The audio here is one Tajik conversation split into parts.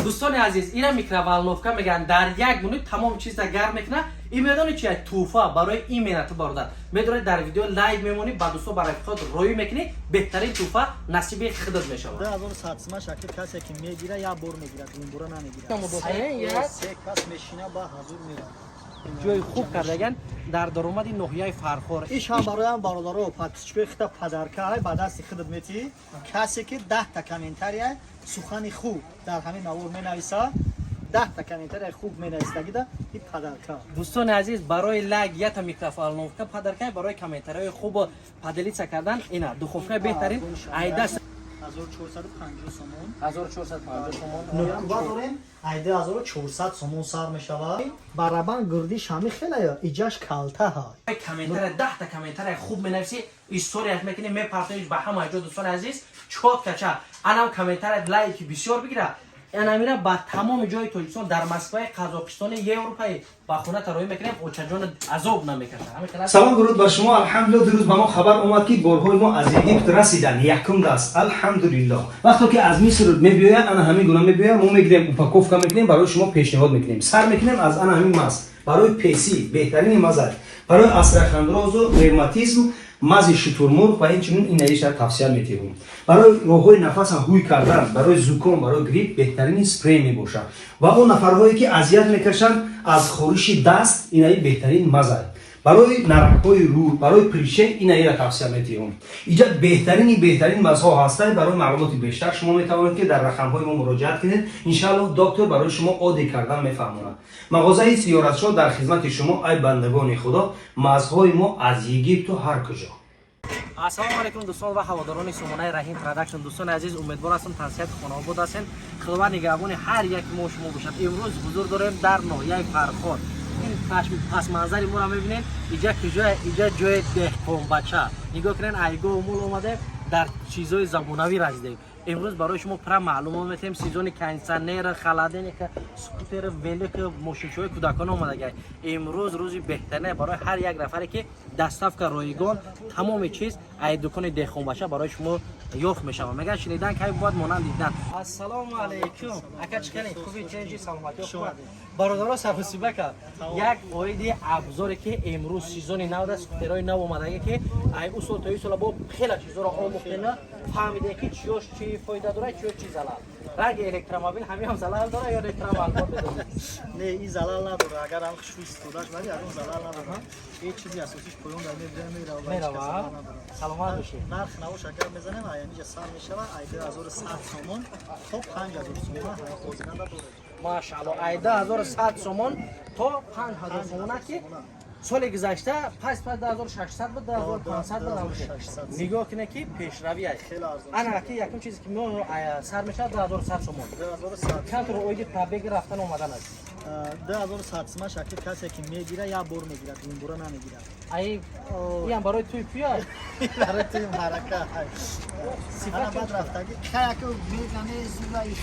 دوستان عزیز اینا میکروالنوفکا میگن در یک منوت تمام چیز را گرم میکنه. این میدونی چیه؟ توفا برای این منت برادر میدونی در ویدیو لایو میمونی با دوستو برای خود روی میکنی بهترین توفا نصیب خودت میشه. 2100 شکل کسی که میگیره یا بر میگیره اون برا نمیگیره. سه کس میشینه با حضور میره. جای خوب کردگن در درآمد ناحیه فرخور. ایش هم برای هم برادرها و پاتیچکوی خدا پدرکه های با دست خودت میتی کسی که 10 تا کامنتاریه سخن خوب در همین نوار مینویسه 10 تا کامنتاری خوب مینویسه ده این پدرکه. دوستان عزیز برای لایک یا تا میکروفالنوفکا پدرکه برای کامنتاری خوب و پدلیسا کردن اینا دخوفکا بهترین ایده 1450 سومون 1450 سومون نکوبا داریم ایده 1400 سومون سر میشود برابر گردیش همی خیلی ایجاش کالته های کامنتار 10 تا کامنتار خوب مینویسی استوری میکنی میپرتونیش به همه جا. دوستان عزیز چوت کچا انا کامنتار لایک بسیار بگیره انا میره با تمام جای تاجیکستان در مسکو قزاقستان اروپایی با خونه تروی میکنیم او چجون عذاب نمیکشه. سلام درود بر شما. الحمدلله دیروز به ما خبر اومد که گرهای ما از اگیپت رسیدن یکم دست. الحمدلله وقتی که از مصر میبیاین انا همین گونه میبیاین ما میگیریم اوپاکوفکا میکنیم برای شما پیشنهاد میکنیم سر میکنیم از انا همین ماست برای پیسی بهترین مزه برای استراخاندروز و روماتیسم مازی شترمرغ و همچنین این ایش را توصیه می‌کنیم. برای راه‌های نفس هوی کردن برای زکام برای گریپ بهترین اسپری میباشه و اون نفرهایی که اذیت میکشن از خورش دست اینایی بهترین مزه برای نرک‌های رو برای پریشه اینایی را توصیه می‌کنیم. اینجا بهترین مزه هسته. برای معلومات بیشتر شما میتوانید که در رقم‌های ما مراجعه کنید. ان شاءالله دکتر برای شما عادی کردن میفهمونه. مغازه سیارت‌شاه در خدمت شما ای بندگان خدا. مزه‌های ما از اگیپت و هر کجا. السلام علیکم دوستان و هواداران سومنای رحیم پروداکشن. دوستان عزیز امیدوار هستم تنسیت خانواده هستین. خدا نگهبان هر یک ما شما باشد. امروز حضور داریم در ناحیه فرخور. این پس منظری ما را می‌بینید. اینجا جای دهقان بچه. نگاه کنین ایگو مول اومده در چیزای زبونوی رسیدیم. امروز برای شما پر معلومات میتیم سیزون کنسنر خلادین که سکوتر ویلی که ماشین‌های کودکان اومده. امروز روزی بهتره برای هر یک نفری که دستافک رایگان تمام چیز ای دکان دهخون باشه برای شما یافت میشه. میگن شنیدن که باید مانند دیدن. السلام علیکم. اگه چکنی خوبی چنجی سلامتی خوب. برادران سرخوشیبه که یک قاعده ابزاری که امروز سیزون نو است سکوترای نو اومده که ای اصول تا اصول با خیلی چیزا رو آموختن فهمیده که چی فایده داره چی زلال. رنگ الکترومبیل همین هم زلال داره یا الکترومبیل بدون؟ نه این زلال نداره اگر هم خوش استوداش ولی اون زلال نداره. این چیزی اساسیش پایون در میره سلامت باشید. نرخ نوش اگر بزنیم اینجا سال میشه ایده 1100 سومون تا 5000 سومون های خوزنده داره. ماشاءالله ایده 1100 سومون تا 5000 سومون که سال گذشته پس 2600 بود 2500 بود. نگاه کنه که پیشروی است. انا که یکم چیزی که ما سر میشه 2100 سومون. 2100 کانتر اوید تابگ رفتن اومدن است. 2100 شکل کسی که میگیره یا بر میگیره اون برا نمیگیره. ای این برای توی پیاد برای توی حرکت صفات بعد رفتگی که میگم زیبایی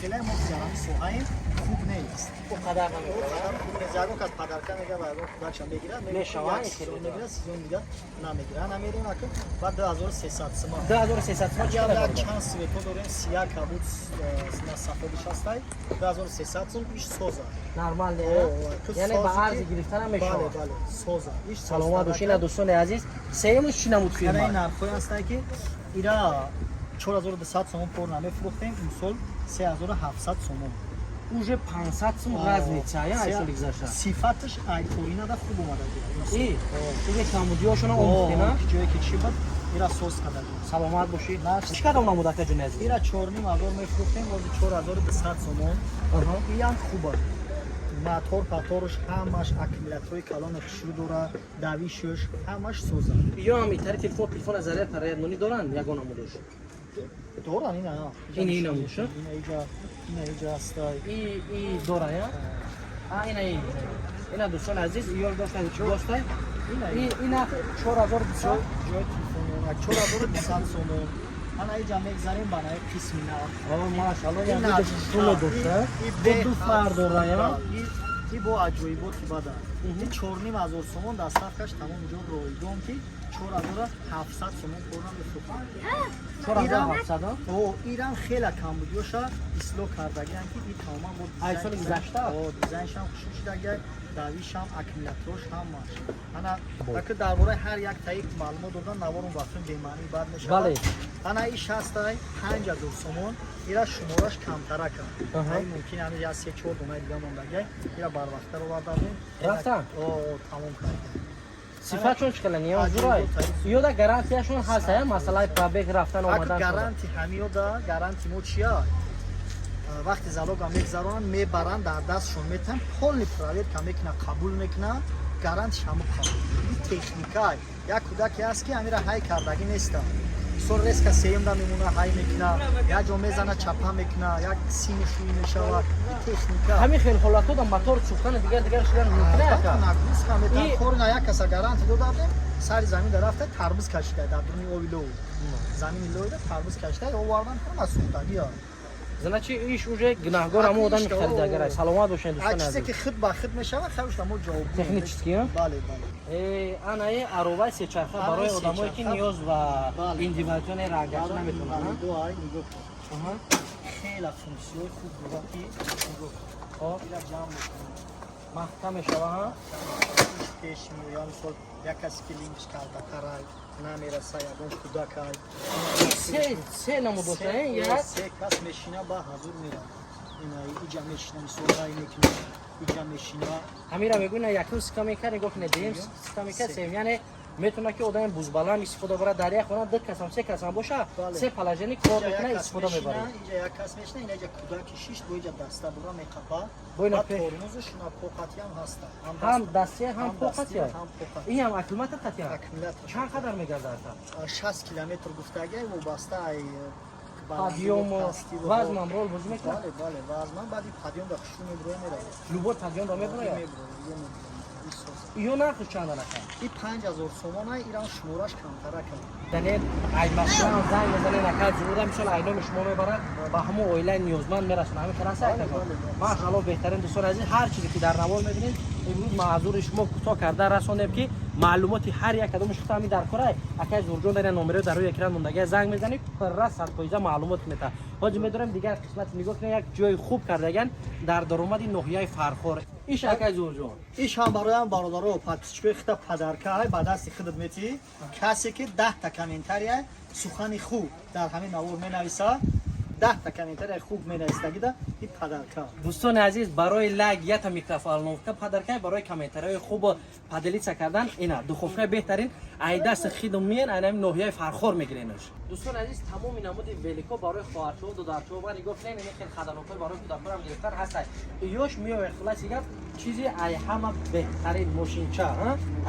خیلی مخزن سوهایم خوب نیست. او قدر نمیکنه. خوب زیادو که پدرکه میگه برای خودشون بگیره میشوان خیلی میگیره سیزون دیگه نمیگیره نمیریم اکن بعد 2300 سوم 2300 سوم چقدر داره چانس تو دارین سیاه کبوت سینا سفیدش هستای 2300 سوم پیش سوزا نرمال یعنی با عرض گرفتن هم میشه. بله سوزا ایش سلامت باشین دوستان عزیز. سیمش چی نمود فیلم این نرخی هست که ایرا 4200 سوم پر نمیفروختیم این سال 3700 سوم اوج 500 سوم راز نیست یا ایشون گذاشتن صفاتش ایکورینا دا خوب اومده ای دیگه کامودیاشون اومده نه جایی که چی بود ایرا سوس کردن. سلامت باشید. چقدر اون نموده که جنز ایرا 4.5 هزار میفروختیم باز 4200 سوم این هم خوبه. موتور پاتورش همش اکیمولاتوری کلان خشو داره دویشش همش سوزه. یا هم ایتر تلفن زرد پرایدمونی دارن یگان نمودش دارن این نمودش اینجا است این داره یا اینا دوستان عزیز یار داشتن چی داشتن اینا 4200 جای تلفن 4200 سوم انا اینجا میگذاریم برای قسمی نه ماشاءالله یعنی دو داشته دو فرد داره یا این با عجوبی بود که بعد این 4500 сомон доставкаш тамом ҷо ройдон ки 4700 сомон пурам бифурӯхад. 4700 ирам хела кам буд ёша ислоҳ кардагиам ки ин тамоман буд ай соли гузашта дизайншам хушук шудагия давишам аккумуляторш ҳамаш ана ака дар бораи ҳар як таи маълумот додан наворум вақтун бемаънӣ бад мешавад. бале ана ин шастай 5000 сомон ира шумораш камтарака ай мумкин ҳамин я 3-4 дунаи дига мондагия ира барвақтар овардавем рафтан тамом карда. сифатшон чикала ниёзурай ёда гарантияшон ҳаст я масъалаи пробег рафтан омадан гаранти ҳамиёда гаранти мо чия вақти залога мегзаронанд мебаранд дар дастшон метан полни проверка мекуна қабул мекуна гарантиш ҳамо қабул ин техникай як кӯдаке ҳаст ки ҳамира ҳай кардагӣ неста мисол резка сеюмда мемуна ҳай мекуна як ҷо мезана чапа мекуна як сини шӯй мешавад ин техника ҳамин хел ҳолатода мотор сӯхтани дигар шудан мумкина яка корина як каса гаранти додадем сари замин дарафта тарбуз кашида дар дуни овило замини лоида тарбуз кашида овардан ҳама сӯхтагия значи иш уже гунаҳгор ҳамо одами харидагар саломат бошед дӯстон чизе ки худ ба худ мешавад хавш тамо ҷавоб технически бале бале анаи ароваи сечарха барои одамое ки ниёз ва индивидуалне рагаш наметонанд дуай нигоҳ кун хела функсияи хуб буда ки нигоҳ ила ҷамъ мекунад маҳкам мешава пеш меояд мисол як касе ки линкш карда карай намераса ягон кӯдакай се намуд бошад як се кас мешина ба ҳазур меравад иҷа мешина мисол рай мекуна иҷа мешина ҳамира мегӯна якум скамейка нигоҳ кунед дуюм скамейка сеюм яъне метавона ки одами бузбаланд истифода барад дар як хона ду касам се касам боша се положени кор мекуна истифода мебарад иҷа як кас мешина ин иҷа кӯдаки шиш бо иҷа даста бура меқапа боина ба тормозу шуна поқатиам ҳаста ҳам дастия ҳам поқатия ин ҳам аккумулятор татия аккумулятор чанд қадар мегардад 60 километр гуфтагия вобаста ай падиёму вазнам рол бозӣ мекунад бале бале вазнам баъди падиём да хушу мебуроя меравад любой падиём да мебуроя ё нархи чанда нака ин 5000 сомон ай ирам шумораш камтарака яъне ай масалан занг мезанед ака зурда мисол айноми шумо мебарад ба ҳамон оилаи ниёзманд мерасонад ҳамин ханаса машалло беҳтарин дӯстон азиз ҳар чизе ки дар навор мебинед имрӯз маъзури шумо кӯтоҳ карда расонем ки маълумоти ҳар як кадоми шухта ҳамин дар корай акай зурҷон дар номеро дар рӯи экран мондагия занг мезанед пурра 100% маълумот мета ҳоҷи медорем дигар қисмати нигоҳ кунед як ҷои хуб кардаган дар даромади ноҳияи фархор иш акай зурҷон иш ҳам бароям бародаро подписчикои хита падаркаай ба дасти худат метӣ касе ки 10 комментария сухани хуб дар ҳамин навор менависа 10 комментария хуб менависдагида ин падарка дӯстони азиз барои лайк ята микрофоновка падаркай барои комментарияи хуб падилица кардан ина духовкаи беҳтарин ай дасти хидум миен айнами ноҳияи фархор мегиренаш дӯстони азиз тамоми намуди велико барои хоҳарчаҳо додарчаҳо ва нигоҳ кунед ин хел хаданоки барои кӯдаконам гирифтан ҳастад ёш миёве хуласи гап чизи ай ҳама беҳтарин мошинча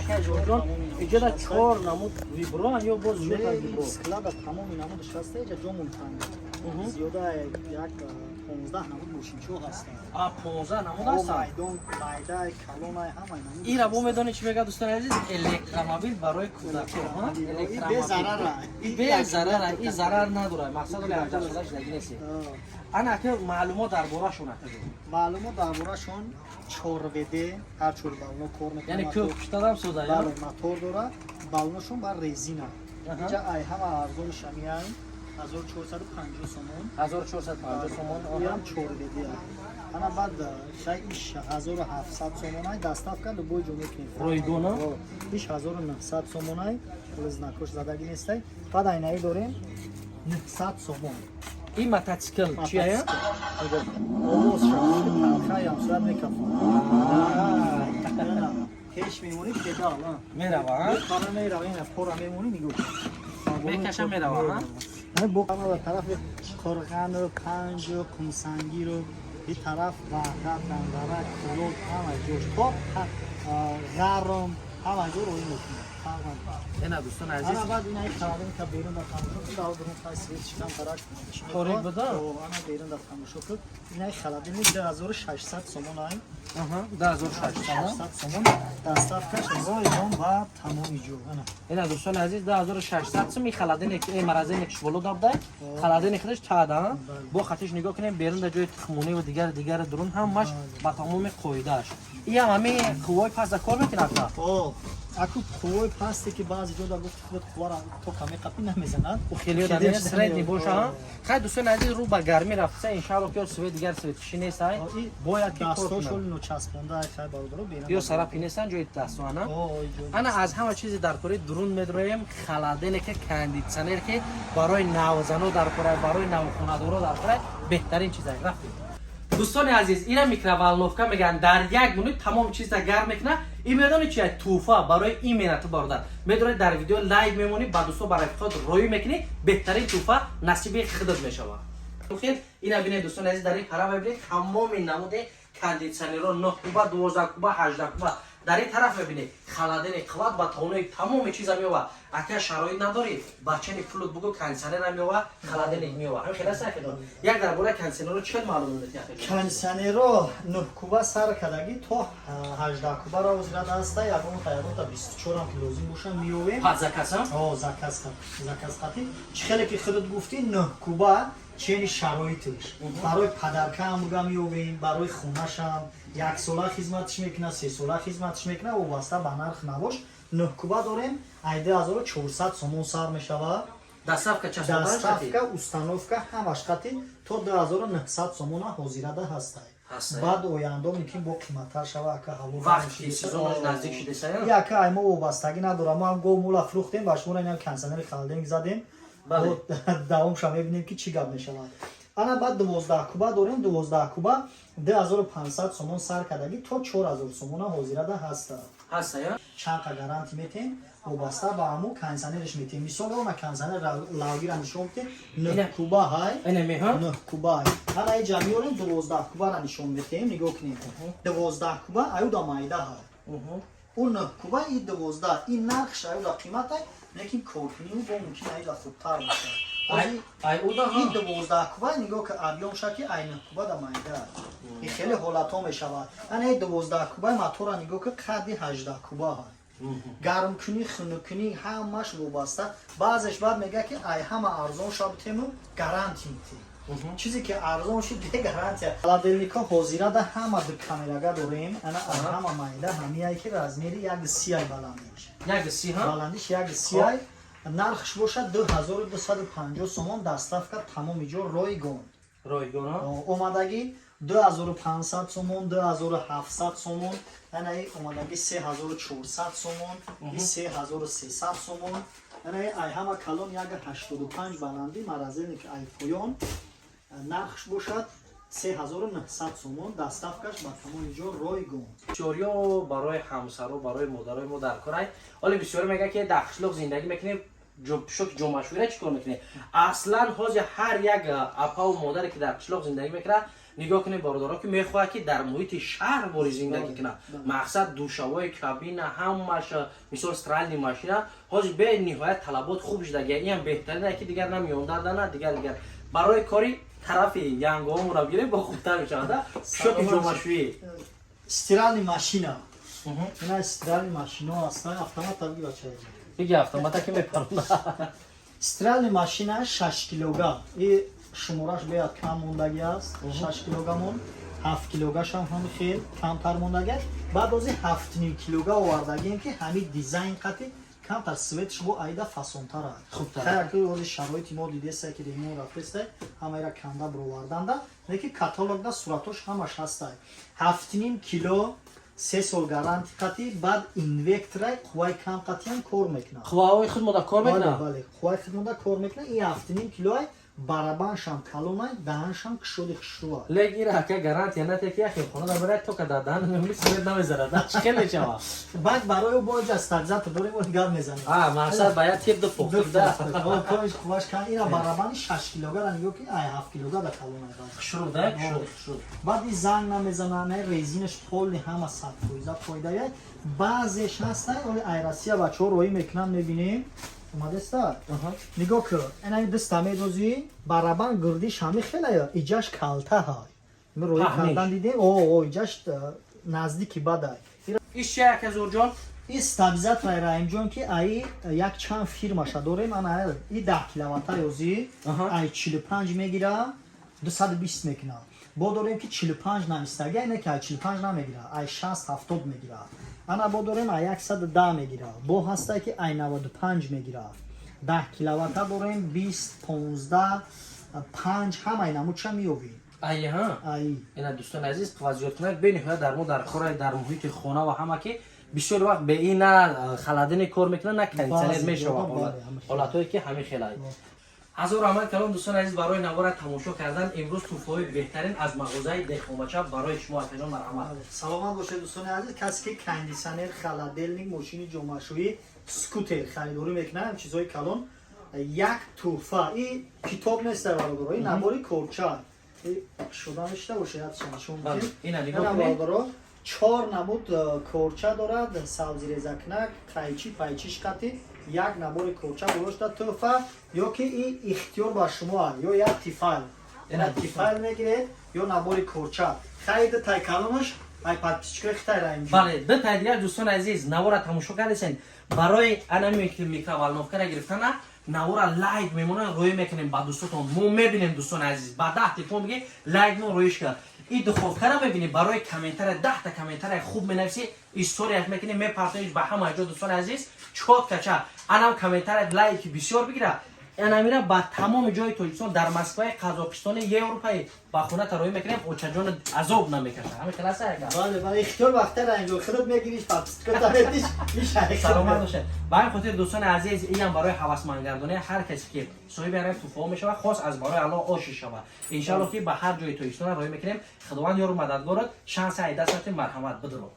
акай ҷонҷон иҷода 4 намуд виброан ё боз ҷода вибро склада тамоми намудаш ҳаста иҷа ҷомун тан зиёда як 15 намуд мошинчаҳо ҳастанд 15 намуд ҳастанд майдон майдаи калонай ҳамаи намуд ира бо медонед чӣ мегӯяд дӯстони азиз электромобил барои кӯдакон безарара ин зарар надорад мақсад оли 18 сола шудаги нест ана ака маълумот дар борашон ака маълумот дар борашон 4вд ҳар чор бално кор мекунад яъне кӯк пуштадам соза бале мотор дорад балношон бар резина иҷа ай ҳама арзони шамиай 1450 сомон 1450 сомон оям 4вд ана баъд шай иш 1700 сомонай доставка любой ҷо мекунед ройдона иш 1900 сомонай лизнакош задагӣ нестай баъд айнаи дорем 900 сомон ин мототсикл чия овоз шавхаям сурат мекафон пеш мемонӣ педал мерава бара мерава ина пора мемонӣ нигоҳ мекаша мерава бо тарафи қорғану панҷу қумсангиру ин тараф ваҳдат дандарак кулол ҳама ҷош то ғарм ҳама ҷо роӣ мекунад اینا دوستان عزیز انا بعد اینا خالدین که بیرون دادم شد داو درون پای سویت چیکار کرد طوری بوده؟ انا بیرون دادم شد اینا خالدین 2600 سومون ای 10600 سومون دستافکش روی اون و تمامی جو انا اینا دوستان عزیز 10600 سوم خلادین یک مرزه یک شولو دابده خلادین خودش چاده با خطش نگاه کنیم بیرون در جای تخمونه و دیگر درون همش با تمام قاعدهش این همه قوای پس کار میکنه او اكو خوي پاستی که بعضی جا گفت خود خوارا تو کمی قپی نمیزنن و خیلی داره سرید باشه خیلی دوستان عزیز رو با گرمی رفته ان شاء الله که سوی دیگر سوی تشینه سای باید که دستاشون نو چسبونده خیلی بارو بیرون یا سرا پینستان جوی دستانه انا از همه چیزی در کوره درون میدرویم خلادینه که کاندیشنر که برای نوزنو در کوره برای نوخونه‌دارا در کوره بهترین چیزه رفتیم دوستان عزیز اینا میکروالنوفکا میگن در یک مینوت تمام چیز را گرم میکنه این میدونی چیه توفا برای این مینت باردن میدونی در ویدیو لایو میمونی بعد دوستو برای خود روی میکنی بهترین توفا نصیب خودت میشه خیر اینا ببینید دوستان عزیز در این طرف ببینید تمام نمود کاندیشنر رو 9 کوبه 12 کوبه 18 کوبه در این طرف ببینید خلادین قوت با تونه تمام چیزا میوه اگه شرایط نداری بچه فلوت بگو کانسنر میوه خلادین میوه همین خیلی سخته یک در بوله کانسنر رو چقدر معلوم میشه کانسنر رو 9 کوبه سر کدگی تو 18 کوبه را وزرا دسته یگون خیابون تا 24 هم که لازم باشه میوه پس زکاسم او زکاس خاطی چخیلی که خودت گفتی 9 کوبه چنین شرایطش برای پدرکه هم بگم میویم برای خونش هم یک ساله خدمتش میکنه 3 ساله خدمتش میکنه و واسطه به نرخ نباش 9 کوبه داریم 2400 سومون سر میشود دستافکا چسبوندن دستافکا установка همش قطعی تو 2900 سومون حاضرده هسته بعد آینده میکنیم با قیمتتر شود که هوا وقتی سیزونش نزدیک شده سایه یا که ما وابستگی نداره ما هم گو مولا فروختیم باش مون اینا کانسنر خالدینگ زدیم بله دوام شما ببینیم که چی گپ میشود انا بعد 12 کوبه داریم 12 کوبه 2500 سومون سر کدگی تو 4000 سومون حاضرده هست هستایا چند تا گارانتی میتیم وابسته به همو کانسنرش میتیم مثلا اون کانسنر لاوی را نشون میده 9 کوبه های اینه میها 9 کوبه حالا این جمعی رو 12 کوبه را نشون میدیم نگاه کنید 12 کوبه ایو دا مایده های اون 9 کوبه این 12 این نقش ایو دا قیمت های لیکن کارکنی با ممکن ایو دا خوبتر باشه ای او دا این 12 کوبه نگاه که ابیام شکی این 9 کوبه دا مایده این خیلی حالت ها میشود این 12 کوبه موتور نگاه که قدی 18 کوبه های گرم کنی خنک کنی همش وابسته بعضش بعد میگه که ای همه ارزان شد تیمو گارانتی میدیم چیزی که ارزان شد دیگه گارانتی خلادینیکا حاضره ده همه دو کامراگا داریم انا همه مایده همیایی که رزمیری یک سی ای بلندش یک سی ها بلندش یک سی ای نرخش باشه 2250 سومون دستافکا تمام جو رایگان ها اومدگی 2500 سومون 2700 سومون یعنی اومدگی 3400 سومون 3300 سومون یعنی ای همه کلون یک 85 بلندی مرزینی که ای پویون نرخش باشد 3900 سومون دستافکش با تمام جو رایگان چوریا برای همسر و برای مادرای ما در کارای ولی بسیار میگه که در قشلاق زندگی میکنه شوک جمعشویره چیکار میکنه اصلا حاج هر یک اپا و مادری که در قشلاق زندگی میکنه نگاه کنه برادرها که میخواد که در محیط شهر باری زندگی کنه مقصد دوشوای کابین همش مثل استرالی ماشین حاج به نهایت طلبات خوب شده این هم بهتره که دیگر نمیوندردن دیگر برای کاری طرف ینگام رو بگیره با خوبتر میشه شوک جمعشویی استرالی ماشینا اینا استرالی ماشینا هستن автомат بگی بچه بگی автомата که میپرونه استرالی ماشینا 6 کیلوگرم این شمارش باید کم موندگی است 6 کیلوگرم 7 کیلوگرم هم خیلی کمتر موندگی بعد از 7.5 کیلوگرم آوردگیم که همین دیزاین قطعی کمتر سویتش با ایدا فاسونتر است خوبتر خیلی از شرایط ما دیده است که دیمون رفته همه را کنده برو آوردنده لیکن کاتالوگ دا صورتش همش هست 7.5 کیلو 3 سال گارانتی قطعی بعد اینوکتر قوای کم قطعی هم کار میکنه قوای خود مدار کار میکنه بله قوای خود مدار کار میکنه این 7.5 کیلو барабаншам калонай даҳаншам кушоди хушрӯа лек ира ка гарантия нате ки яхи хона да барай то ка да дан мемли смет намезара да чикеле чава бак барои боҷа стадзата дорем ва гап мезанем мақсад баят тип до пухтук да коиш хубаш кан ина барабани 6 килогара нигоҳ ки ай 7 килогара калонай хушру да хушру баъд ин занг намезанане резинаш полни ҳама 100% фоидаи баъзеш ҳастай оли айрасия бачаҳо роӣ мекунанд мебинем омадеста нигоҳ кун инаи диста медозӣ барабан гирдиш ҳами хелая иҷаш калта ҳай ми роӣ кардан дидем иҷаш наздики бадай иш чия казурҷон ин стабизатраи раимҷон ки аи як чанд фирмаша дорем ана и 10 киловатта ёзӣ ай 45 мегира 220 мекуна бо дорем ки 45 намистаги ина ки ай 45 намегира ай 60-70 мегира ана бо дорем ай 110 мегира бо ҳастай ки ай 95 мегира 10 киловатта дорем 20-15 5 ҳамаи намудша меёвем айҳа ина дӯстон азиз вазиётнак бениҳоят дар мо дар кора дар муҳити хона ва ҳама ки бисёр вақт бе ин на халадини кор мекунад на кондитсионер мешавад ҳолатое ки ҳамин хелай ҳазор раҳмат калом дӯстон азиз барои навора тамошо кардан имрӯз туҳфаҳои беҳтарин аз мағозаи дехомача барои шумо атаҷон марҳамат саломат бошед дӯстони азиз касе ки кондитсионер халадилник мошини ҷомашӯӣ скутер харидорӣ мекунад чизҳои калон як туҳфа и китоб нест бародаро ин набори корча шуда мешуда бошад бародаро 4 намуд корча дорад сабзирезакнак қайчи пайчиш қати як набори корча гузошта туҳфа ё ки ин ихтиёр ба шумо ё як тифайл тифайл мегиред ё набори корча хариди тайкалонаш ай подписчикои хитай раимҷи бале битаи дигар дӯстони азиз навора тамошо кардесен барои анами микроволновкара гирифтана навора лайк мемонад роӣ мекунем ба дӯстотон мо мебинем дӯстони азиз ба 10 телефон биги лайк мо роиш кард ин духовкара мебинем барои комментария 10 та комментария хуб менависи историяш мекунем мепартоиш ба ҳама ҷо дӯстони азиз чоткача анам комментария лайки бисёр бигира анамира ба тамоми ҷои тоҷикистон дар москваи қазоқистони европаи ба хоната роӣ мекунем очаҷон азоб намекаша ҳамин хеласа яка бале ихтиёр вақта раимҷо худат мегириш подписка метиш саломат бошед ба ин хотир дӯстони азиз ин барои ҳавасмандгардони ҳар касе ки соҳиби ҳар туҳфаҳо мешавад хос аз барои аллоҳ оши шавад иншаллоҳ ки ба ҳар ҷои тоҷикистон роӣ мекунем худованд ёру мададгорад шанси ай дастати марҳамат бидуро